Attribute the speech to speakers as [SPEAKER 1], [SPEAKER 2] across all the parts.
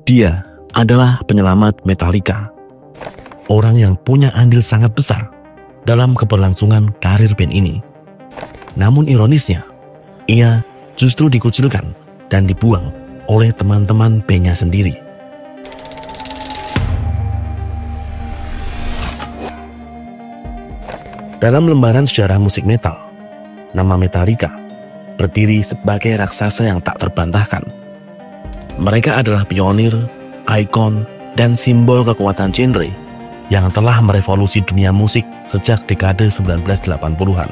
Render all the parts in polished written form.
[SPEAKER 1] Dia adalah penyelamat Metallica, orang yang punya andil sangat besar dalam keberlangsungan karir band ini. Namun ironisnya, ia justru dikucilkan dan dibuang oleh teman-teman bandnya sendiri. Dalam lembaran sejarah musik metal, nama Metallica berdiri sebagai raksasa yang tak terbantahkan. Mereka adalah pionir, ikon, dan simbol kekuatan genre yang telah merevolusi dunia musik sejak dekade 1980-an.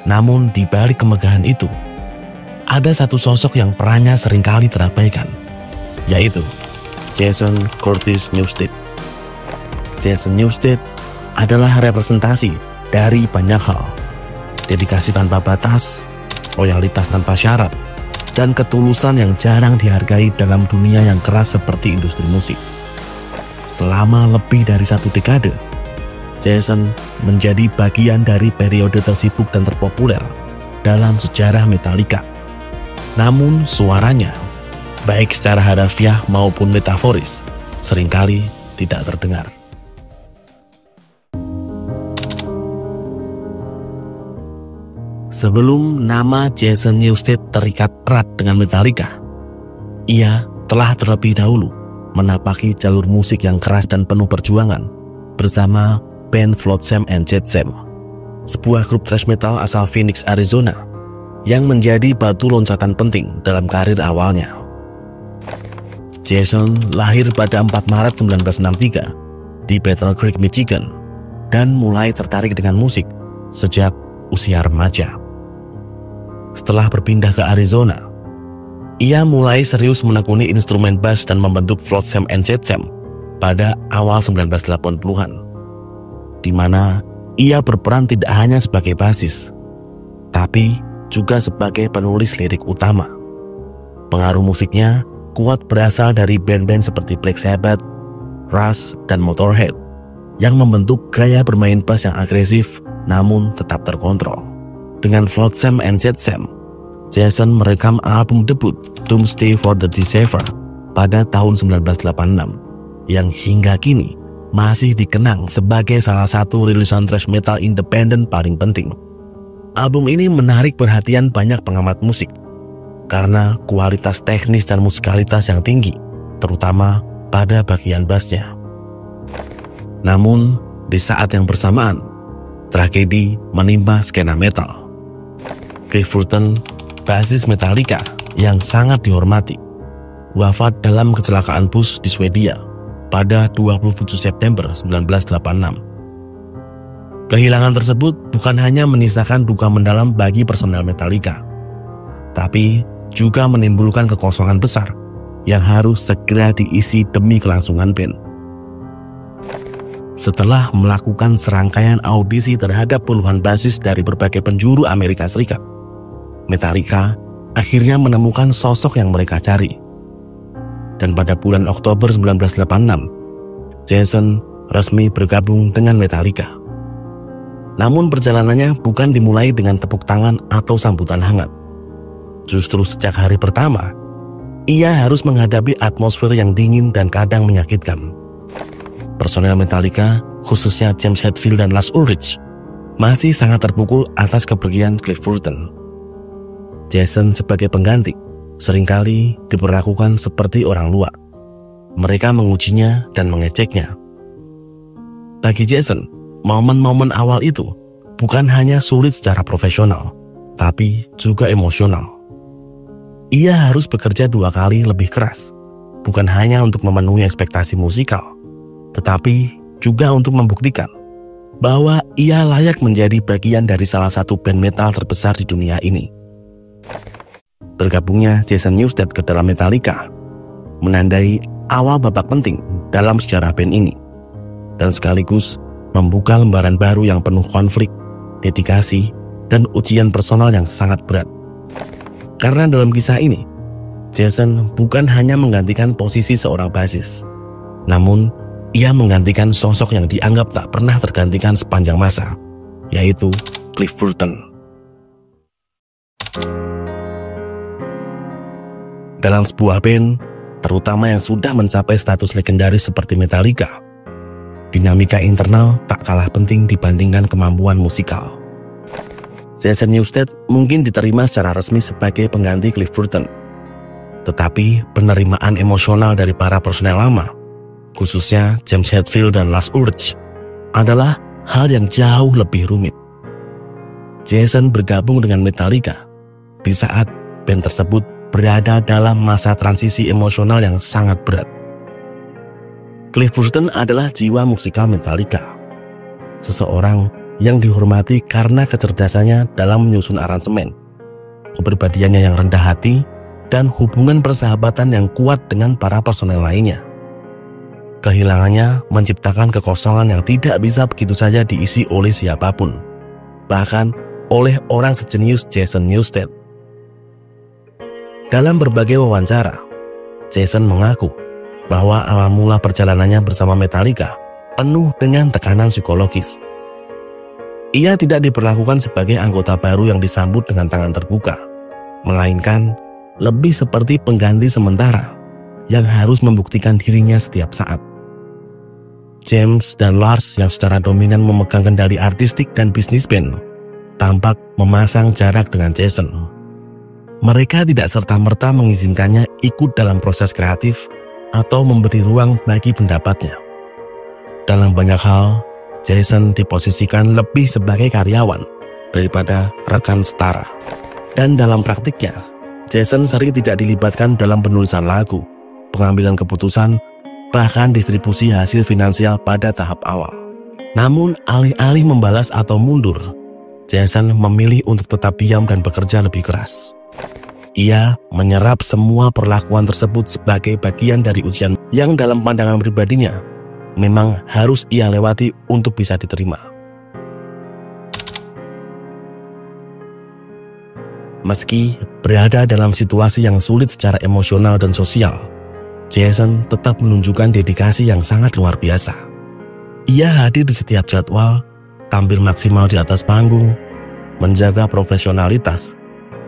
[SPEAKER 1] Namun di balik kemegahan itu, ada satu sosok yang perannya seringkali terabaikan, yaitu Jason Curtis Newsted. Jason Newsted adalah representasi dari banyak hal: dedikasi tanpa batas, loyalitas tanpa syarat, dan ketulusan yang jarang dihargai dalam dunia yang keras seperti industri musik. Selama lebih dari 1 dekade, Jason menjadi bagian dari periode tersibuk dan terpopuler dalam sejarah Metallica. Namun suaranya, baik secara harafiah maupun metaforis, seringkali tidak terdengar. Sebelum nama Jason Newsted terikat erat dengan Metallica, ia telah terlebih dahulu menapaki jalur musik yang keras dan penuh perjuangan bersama band Flotsam and Jetsam, sebuah grup thrash metal asal Phoenix, Arizona, yang menjadi batu loncatan penting dalam karir awalnya. Jason lahir pada 4 Maret 1963 di Battle Creek, Michigan, dan mulai tertarik dengan musik sejak usia remaja. Setelah berpindah ke Arizona, ia mulai serius menekuni instrumen bass dan membentuk Flotsam and Jetsam pada awal 1980-an, di mana ia berperan tidak hanya sebagai bassis, tapi juga sebagai penulis lirik utama. Pengaruh musiknya kuat berasal dari band-band seperti Black Sabbath, Rush, dan Motorhead, yang membentuk gaya bermain bass yang agresif namun tetap terkontrol. Dengan Flotsam and Jetsam, Jason merekam album debut Doomsday for the Deceiver pada tahun 1986, yang hingga kini masih dikenang sebagai salah satu rilisan thrash metal independen paling penting. Album ini menarik perhatian banyak pengamat musik karena kualitas teknis dan musikalitas yang tinggi, terutama pada bagian bassnya. Namun, di saat yang bersamaan, tragedi menimpa skena metal. Cliff Burton, basis Metallica yang sangat dihormati, wafat dalam kecelakaan bus di Swedia pada 27 September 1986. Kehilangan tersebut bukan hanya menyisakan duka mendalam bagi personel Metallica, tapi juga menimbulkan kekosongan besar yang harus segera diisi demi kelangsungan band. Setelah melakukan serangkaian audisi terhadap puluhan basis dari berbagai penjuru Amerika Serikat, Metallica akhirnya menemukan sosok yang mereka cari. Dan pada bulan Oktober 1986, Jason resmi bergabung dengan Metallica. Namun perjalanannya bukan dimulai dengan tepuk tangan atau sambutan hangat. Justru sejak hari pertama, ia harus menghadapi atmosfer yang dingin dan kadang menyakitkan. Personel Metallica, khususnya James Hetfield dan Lars Ulrich, masih sangat terpukul atas kepergian Cliff Burton. Jason sebagai pengganti seringkali diperlakukan seperti orang luar. Mereka mengujinya dan mengeceknya. Bagi Jason, momen-momen awal itu bukan hanya sulit secara profesional, tapi juga emosional. Ia harus bekerja 2 kali lebih keras, bukan hanya untuk memenuhi ekspektasi musikal, tetapi juga untuk membuktikan bahwa ia layak menjadi bagian dari salah satu band metal terbesar di dunia ini. Bergabungnya Jason Newsted ke dalam Metallica menandai awal babak penting dalam sejarah band ini, dan sekaligus membuka lembaran baru yang penuh konflik, dedikasi, dan ujian personal yang sangat berat. Karena dalam kisah ini, Jason bukan hanya menggantikan posisi seorang bassis, namun ia menggantikan sosok yang dianggap tak pernah tergantikan sepanjang masa, yaitu Cliff Burton. Dalam sebuah band, terutama yang sudah mencapai status legendaris seperti Metallica. Dinamika internal tak kalah penting dibandingkan kemampuan musikal. Jason Newsted mungkin diterima secara resmi sebagai pengganti Cliff Burton. Tetapi penerimaan emosional dari para personel lama, khususnya James Hetfield dan Lars Ulrich, adalah hal yang jauh lebih rumit. Jason bergabung dengan Metallica di saat band tersebut berada dalam masa transisi emosional yang sangat berat. Cliff Burton adalah jiwa musikal Metallica, seseorang yang dihormati karena kecerdasannya dalam menyusun aransemen, kepribadiannya yang rendah hati, dan hubungan persahabatan yang kuat dengan para personel lainnya. Kehilangannya menciptakan kekosongan yang tidak bisa begitu saja diisi oleh siapapun, bahkan oleh orang sejenius Jason Newsted. Dalam berbagai wawancara, Jason mengaku bahwa awal mula perjalanannya bersama Metallica penuh dengan tekanan psikologis. Ia tidak diperlakukan sebagai anggota baru yang disambut dengan tangan terbuka, melainkan lebih seperti pengganti sementara yang harus membuktikan dirinya setiap saat. James dan Lars yang secara dominan memegang kendali artistik dan bisnis band tampak memasang jarak dengan Jason. Mereka tidak serta-merta mengizinkannya ikut dalam proses kreatif atau memberi ruang bagi pendapatnya. Dalam banyak hal, Jason diposisikan lebih sebagai karyawan daripada rekan setara. Dan dalam praktiknya, Jason sering tidak dilibatkan dalam penulisan lagu, pengambilan keputusan, bahkan distribusi hasil finansial pada tahap awal. Namun, alih-alih membalas atau mundur, Jason memilih untuk tetap diam dan bekerja lebih keras. Ia menyerap semua perlakuan tersebut sebagai bagian dari ujian yang dalam pandangan pribadinya memang harus ia lewati untuk bisa diterima. Meski berada dalam situasi yang sulit secara emosional dan sosial, Jason tetap menunjukkan dedikasi yang sangat luar biasa. Ia hadir di setiap jadwal, tampil maksimal di atas panggung, menjaga profesionalitas,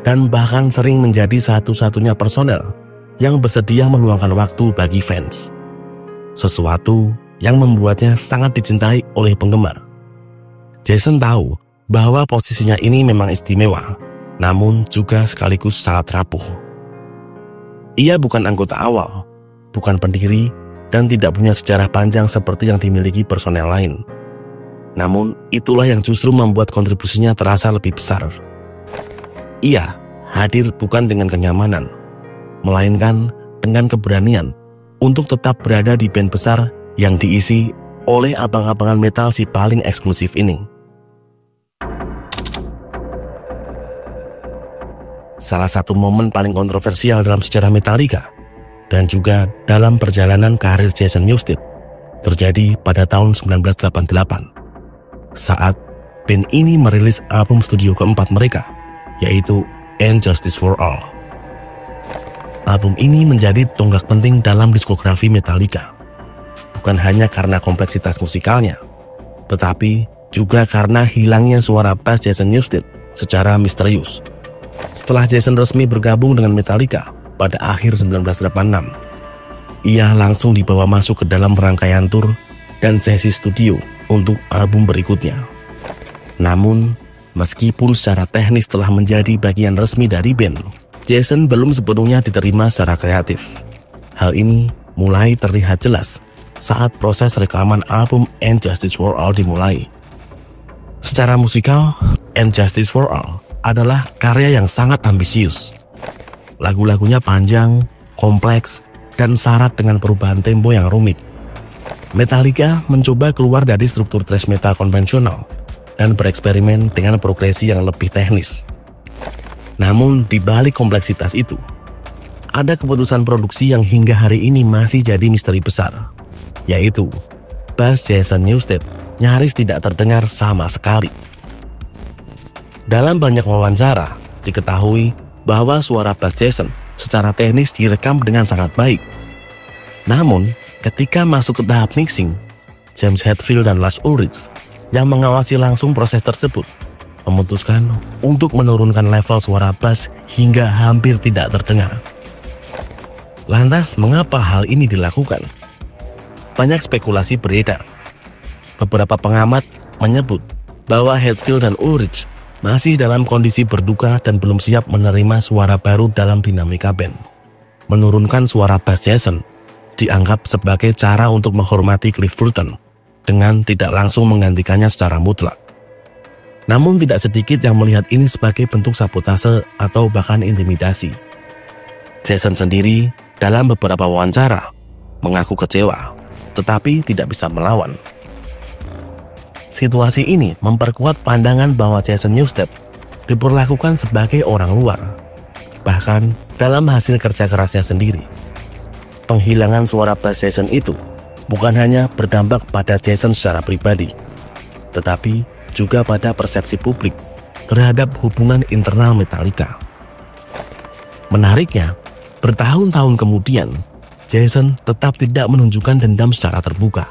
[SPEAKER 1] dan bahkan sering menjadi satu-satunya personel yang bersedia meluangkan waktu bagi fans. Sesuatu yang membuatnya sangat dicintai oleh penggemar. Jason tahu bahwa posisinya ini memang istimewa, namun juga sekaligus sangat rapuh. Ia bukan anggota awal, bukan pendiri, dan tidak punya sejarah panjang seperti yang dimiliki personel lain. Namun, itulah yang justru membuat kontribusinya terasa lebih besar. Ia hadir bukan dengan kenyamanan, melainkan dengan keberanian untuk tetap berada di band besar yang diisi oleh abang-abangan metal si paling eksklusif ini. Salah satu momen paling kontroversial dalam sejarah Metallica dan juga dalam perjalanan karir Jason Newsted terjadi pada tahun 1988 saat band ini merilis album studio keempat mereka, yaitu And Justice for All. Album ini menjadi tonggak penting dalam diskografi Metallica, bukan hanya karena kompleksitas musikalnya, tetapi juga karena hilangnya suara bass Jason Newsted secara misterius. Setelah Jason resmi bergabung dengan Metallica pada akhir 1986, ia langsung dibawa masuk ke dalam rangkaian tur dan sesi studio untuk album berikutnya. Namun, meskipun secara teknis telah menjadi bagian resmi dari band, Jason belum sepenuhnya diterima secara kreatif. Hal ini mulai terlihat jelas saat proses rekaman album And Justice for All dimulai. Secara musikal, And Justice for All adalah karya yang sangat ambisius. Lagu-lagunya panjang, kompleks, dan syarat dengan perubahan tempo yang rumit. Metallica mencoba keluar dari struktur thrash metal konvensional dan bereksperimen dengan progresi yang lebih teknis. Namun di balik kompleksitas itu, ada keputusan produksi yang hingga hari ini masih jadi misteri besar, yaitu bass Jason Newsted nyaris tidak terdengar sama sekali. Dalam banyak wawancara, diketahui bahwa suara bass Jason secara teknis direkam dengan sangat baik. Namun, ketika masuk ke tahap mixing, James Hetfield dan Lars Ulrich yang mengawasi langsung proses tersebut memutuskan untuk menurunkan level suara bass hingga hampir tidak terdengar. Lantas, mengapa hal ini dilakukan? Banyak spekulasi beredar. Beberapa pengamat menyebut bahwa Hetfield dan Ulrich masih dalam kondisi berduka dan belum siap menerima suara baru dalam dinamika band. Menurunkan suara bass Jason dianggap sebagai cara untuk menghormati Cliff Burton dengan tidak langsung menggantikannya secara mutlak. Namun tidak sedikit yang melihat ini sebagai bentuk sabotase atau bahkan intimidasi. Jason sendiri dalam beberapa wawancara mengaku kecewa, tetapi tidak bisa melawan. Situasi ini memperkuat pandangan bahwa Jason Newsted diperlakukan sebagai orang luar, bahkan dalam hasil kerja kerasnya sendiri. Penghilangan suara bass Jason itu bukan hanya berdampak pada Jason secara pribadi, tetapi juga pada persepsi publik terhadap hubungan internal Metallica. Menariknya, bertahun-tahun kemudian, Jason tetap tidak menunjukkan dendam secara terbuka.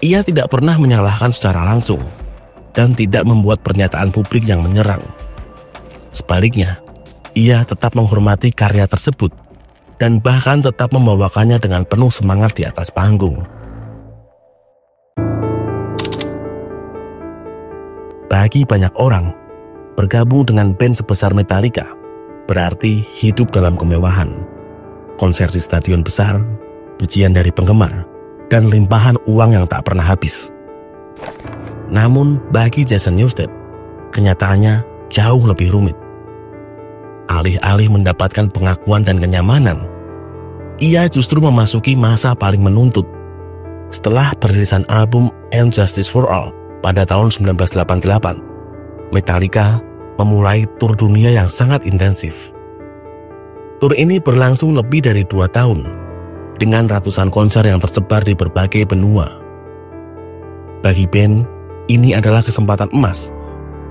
[SPEAKER 1] Ia tidak pernah menyalahkan secara langsung dan tidak membuat pernyataan publik yang menyerang. Sebaliknya, ia tetap menghormati karya tersebut dan bahkan tetap membawakannya dengan penuh semangat di atas panggung. Bagi banyak orang, bergabung dengan band sebesar Metallica berarti hidup dalam kemewahan. Konser di stadion besar, pujian dari penggemar, dan limpahan uang yang tak pernah habis. Namun bagi Jason Newsted, kenyataannya jauh lebih rumit. Alih-alih mendapatkan pengakuan dan kenyamanan, ia justru memasuki masa paling menuntut. Setelah perilisan album And Justice for All pada tahun 1988, Metallica memulai tur dunia yang sangat intensif. Tur ini berlangsung lebih dari 2 tahun, dengan ratusan konser yang tersebar di berbagai benua. Bagi band, ini adalah kesempatan emas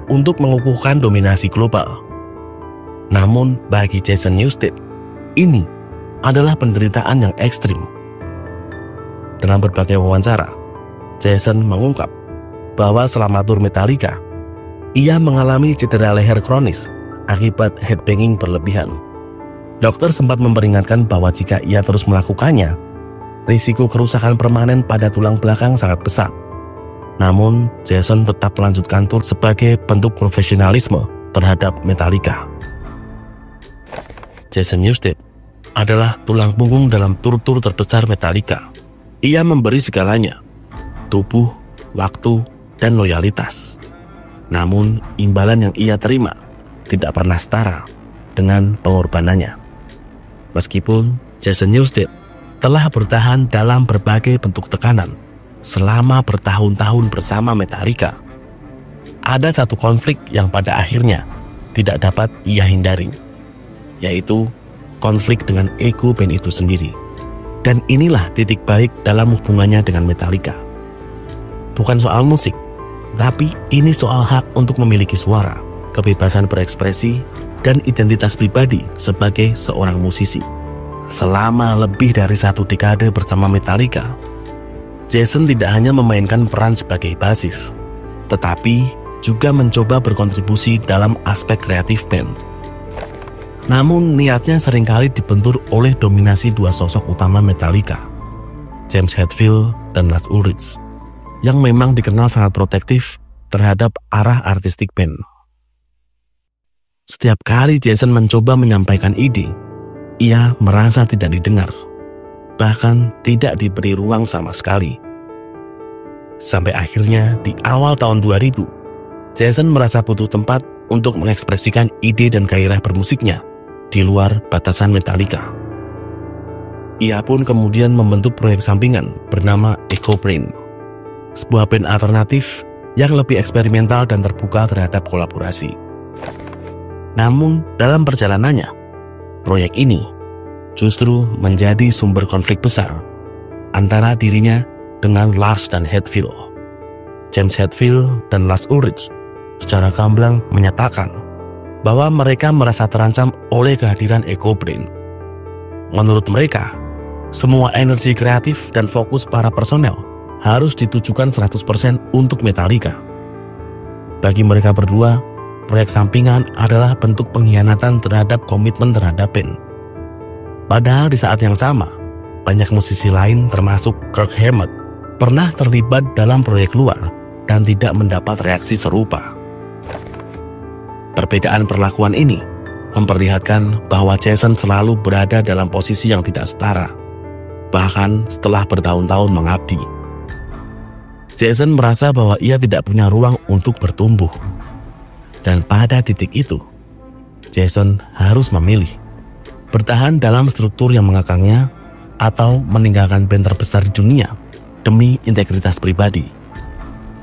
[SPEAKER 1] untuk mengukuhkan dominasi global. Namun bagi Jason Newsted, ini adalah penderitaan yang ekstrim. Dalam berbagai wawancara, Jason mengungkap bahwa selama tur Metallica, ia mengalami cedera leher kronis akibat headbanging berlebihan. Dokter sempat memperingatkan bahwa jika ia terus melakukannya, risiko kerusakan permanen pada tulang belakang sangat besar. Namun, Jason tetap melanjutkan tur sebagai bentuk profesionalisme terhadap Metallica. Jason Newsted adalah tulang punggung dalam tur-tur terbesar Metallica. Ia memberi segalanya, tubuh, waktu, dan loyalitas. Namun, imbalan yang ia terima tidak pernah setara dengan pengorbanannya. Meskipun Jason Newsted telah bertahan dalam berbagai bentuk tekanan selama bertahun-tahun bersama Metallica, ada satu konflik yang pada akhirnya tidak dapat ia hindari, yaitu konflik dengan ego band itu sendiri. Dan inilah titik balik dalam hubungannya dengan Metallica. Bukan soal musik, tapi ini soal hak untuk memiliki suara, kebebasan berekspresi, dan identitas pribadi sebagai seorang musisi. Selama lebih dari 1 dekade bersama Metallica, Jason tidak hanya memainkan peran sebagai basis, tetapi juga mencoba berkontribusi dalam aspek kreatif band. Namun niatnya seringkali dibentur oleh dominasi 2 sosok utama Metallica, James Hetfield dan Lars Ulrich, yang memang dikenal sangat protektif terhadap arah artistik band. Setiap kali Jason mencoba menyampaikan ide, ia merasa tidak didengar, bahkan tidak diberi ruang sama sekali. Sampai akhirnya di awal tahun 2000, Jason merasa butuh tempat untuk mengekspresikan ide dan gairah bermusiknya di luar batasan Metallica. Ia pun kemudian membentuk proyek sampingan bernama Echo Brain, sebuah band alternatif yang lebih eksperimental dan terbuka terhadap kolaborasi. Namun dalam perjalanannya, proyek ini justru menjadi sumber konflik besar antara dirinya dengan Lars dan Hetfield. James Hetfield dan Lars Ulrich secara gamblang menyatakan bahwa mereka merasa terancam oleh kehadiran Echo Brain. Menurut mereka, semua energi kreatif dan fokus para personel harus ditujukan 100% untuk Metallica. Bagi mereka berdua, proyek sampingan adalah bentuk pengkhianatan terhadap komitmen terhadap band. Padahal di saat yang sama, banyak musisi lain termasuk Kirk Hammett pernah terlibat dalam proyek luar dan tidak mendapat reaksi serupa. Perbedaan perlakuan ini memperlihatkan bahwa Jason selalu berada dalam posisi yang tidak setara, bahkan setelah bertahun-tahun mengabdi. Jason merasa bahwa ia tidak punya ruang untuk bertumbuh. Dan pada titik itu, Jason harus memilih bertahan dalam struktur yang mengekangnya atau meninggalkan band terbesar di dunia demi integritas pribadi.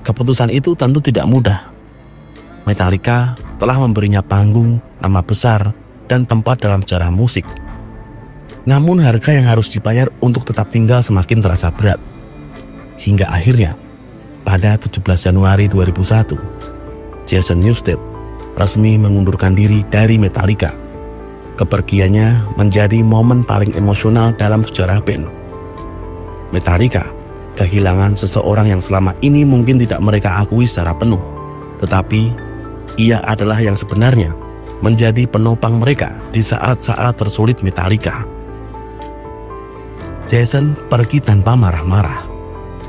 [SPEAKER 1] Keputusan itu tentu tidak mudah. Metallica telah memberinya panggung, nama besar, dan tempat dalam sejarah musik. Namun harga yang harus dibayar untuk tetap tinggal semakin terasa berat. Hingga akhirnya, pada 17 Januari 2001, Jason Newsted resmi mengundurkan diri dari Metallica. Kepergiannya menjadi momen paling emosional dalam sejarah band. Metallica kehilangan seseorang yang selama ini mungkin tidak mereka akui secara penuh, tetapi ia adalah yang sebenarnya menjadi penopang mereka di saat-saat tersulit Metallica. Jason pergi tanpa marah-marah,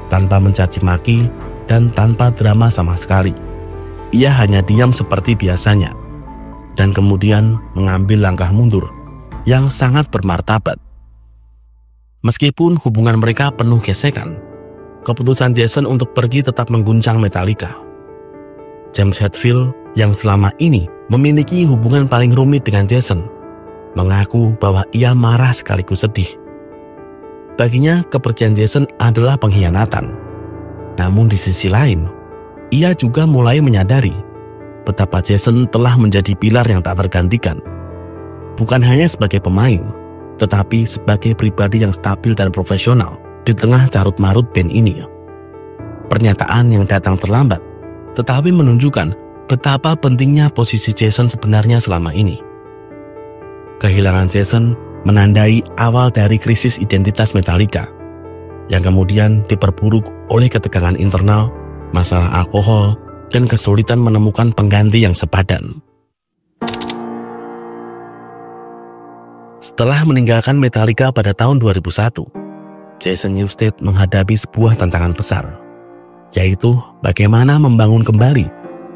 [SPEAKER 1] tanpa mencaci maki, dan tanpa drama sama sekali. Ia hanya diam seperti biasanya, dan kemudian mengambil langkah mundur yang sangat bermartabat. Meskipun hubungan mereka penuh gesekan, keputusan Jason untuk pergi tetap mengguncang Metallica. James Hetfield yang selama ini memiliki hubungan paling rumit dengan Jason mengaku bahwa ia marah sekaligus sedih. Baginya, kepergian Jason adalah pengkhianatan. Namun di sisi lain, ia juga mulai menyadari betapa Jason telah menjadi pilar yang tak tergantikan. Bukan hanya sebagai pemain, tetapi sebagai pribadi yang stabil dan profesional di tengah carut-marut band ini. Pernyataan yang datang terlambat, tetapi menunjukkan betapa pentingnya posisi Jason sebenarnya selama ini. Kehilangan Jason menandai awal dari krisis identitas Metallica, yang kemudian diperburuk oleh ketegangan internal, masalah alkohol, dan kesulitan menemukan pengganti yang sepadan. Setelah meninggalkan Metallica pada tahun 2001, Jason Newsted menghadapi sebuah tantangan besar, yaitu bagaimana membangun kembali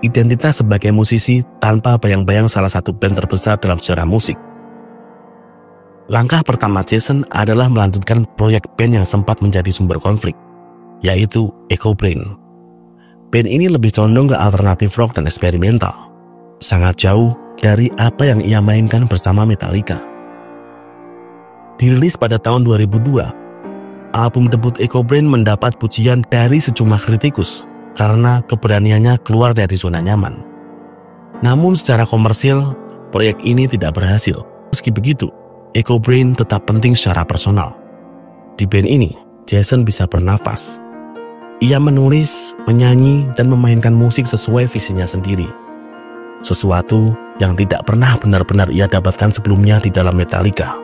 [SPEAKER 1] identitas sebagai musisi tanpa bayang-bayang salah satu band terbesar dalam sejarah musik. Langkah pertama Jason adalah melanjutkan proyek band yang sempat menjadi sumber konflik, yaitu Echo Brain. Band ini lebih condong ke alternatif rock dan eksperimental, sangat jauh dari apa yang ia mainkan bersama Metallica. Dirilis pada tahun 2002, album debut Echo Brain mendapat pujian dari sejumlah kritikus karena keberaniannya keluar dari zona nyaman. Namun secara komersil, proyek ini tidak berhasil. Meski begitu, Echo Brain tetap penting secara personal. Di band ini, Jason bisa bernafas. Ia menulis, menyanyi, dan memainkan musik sesuai visinya sendiri. Sesuatu yang tidak pernah benar-benar ia dapatkan sebelumnya di dalam Metallica.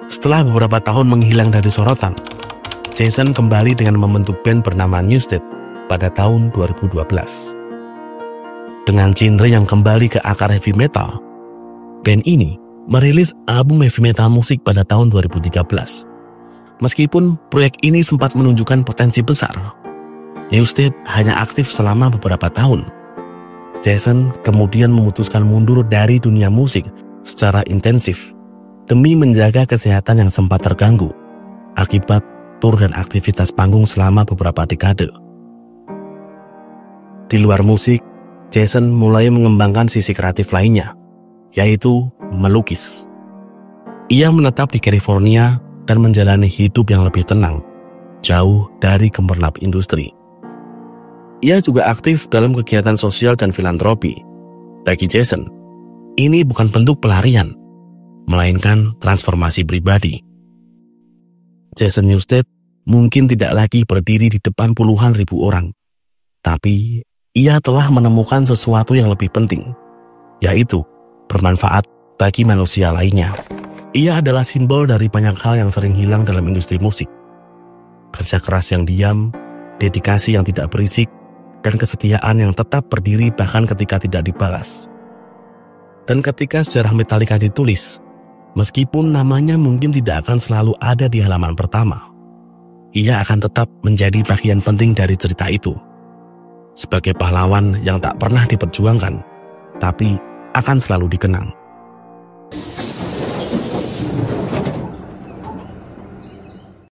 [SPEAKER 1] Setelah beberapa tahun menghilang dari sorotan, Jason kembali dengan membentuk band bernama Newsted pada tahun 2012. Dengan genre yang kembali ke akar heavy metal, band ini merilis album heavy metal musik pada tahun 2013. Meskipun proyek ini sempat menunjukkan potensi besar, Newsted hanya aktif selama beberapa tahun. Jason kemudian memutuskan mundur dari dunia musik secara intensif demi menjaga kesehatan yang sempat terganggu akibat tur dan aktivitas panggung selama beberapa dekade. Di luar musik, Jason mulai mengembangkan sisi kreatif lainnya, yaitu melukis. Ia menetap di California dan menjalani hidup yang lebih tenang, jauh dari gemerlap industri. Ia juga aktif dalam kegiatan sosial dan filantropi. Bagi Jason, ini bukan bentuk pelarian, melainkan transformasi pribadi. Jason Newsted mungkin tidak lagi berdiri di depan puluhan ribu orang, tapi ia telah menemukan sesuatu yang lebih penting, yaitu bermanfaat bagi manusia lainnya. Ia adalah simbol dari banyak hal yang sering hilang dalam industri musik. Kerja keras yang diam, dedikasi yang tidak berisik, dan kesetiaan yang tetap berdiri bahkan ketika tidak dibalas. Dan ketika sejarah Metallica ditulis, meskipun namanya mungkin tidak akan selalu ada di halaman pertama, ia akan tetap menjadi bagian penting dari cerita itu. Sebagai pahlawan yang tak pernah diperjuangkan, tapi akan selalu dikenang.